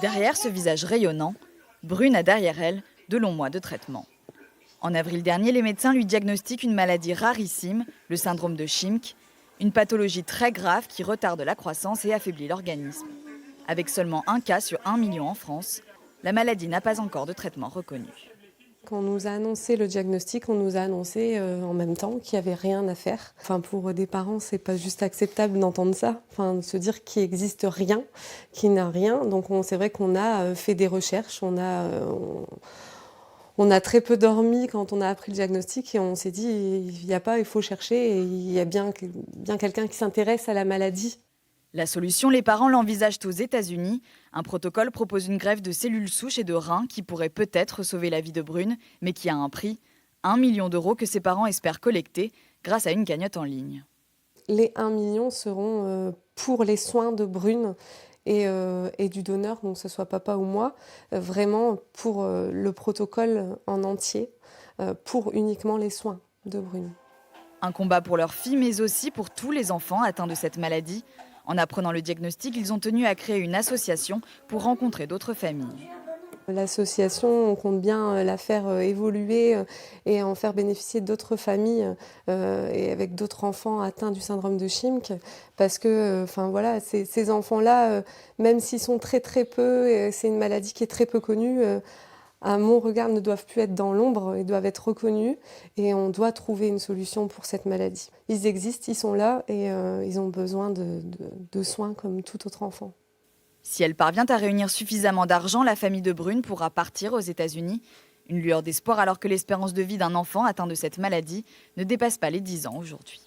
Derrière ce visage rayonnant, Brune a derrière elle de longs mois de traitement. En avril dernier, les médecins lui diagnostiquent une maladie rarissime, le syndrome de Schimke, une pathologie très grave qui retarde la croissance et affaiblit l'organisme. Avec seulement un cas sur 1 million en France, la maladie n'a pas encore de traitement reconnu. Quand on nous a annoncé le diagnostic, on nous a annoncé en même temps qu'il n'y avait rien à faire. Enfin, pour des parents, c'est pas juste acceptable d'entendre ça. Enfin, de se dire qu'il n'existe rien, qu'il n'a rien. Donc c'est vrai qu'on a fait des recherches, on a très peu dormi quand on a appris le diagnostic et on s'est dit il n'y a pas, il faut chercher et il y a bien quelqu'un qui s'intéresse à la maladie. La solution, les parents l'envisagent aux États-Unis. Un protocole propose une greffe de cellules souches et de reins qui pourrait peut-être sauver la vie de Brune, mais qui a un prix, 1 million d'euros que ses parents espèrent collecter grâce à une cagnotte en ligne. Les 1 million seront pour les soins de Brune et du donneur, donc que ce soit papa ou moi, vraiment pour le protocole en entier, pour uniquement les soins de Brune. Un combat pour leur fille, mais aussi pour tous les enfants atteints de cette maladie. En apprenant le diagnostic, ils ont tenu à créer une association pour rencontrer d'autres familles. L'association, on compte bien la faire évoluer et en faire bénéficier d'autres familles et avec d'autres enfants atteints du syndrome de Schimke. Parce que voilà, ces enfants-là, même s'ils sont très très peu, c'est une maladie qui est très peu connue, à mon regard, ne doivent plus être dans l'ombre, ils doivent être reconnus et on doit trouver une solution pour cette maladie. Ils existent, ils sont là et ils ont besoin de soins comme tout autre enfant. Si elle parvient à réunir suffisamment d'argent, la famille de Brune pourra partir aux États-Unis. Une lueur d'espoir alors que l'espérance de vie d'un enfant atteint de cette maladie ne dépasse pas les 10 ans aujourd'hui.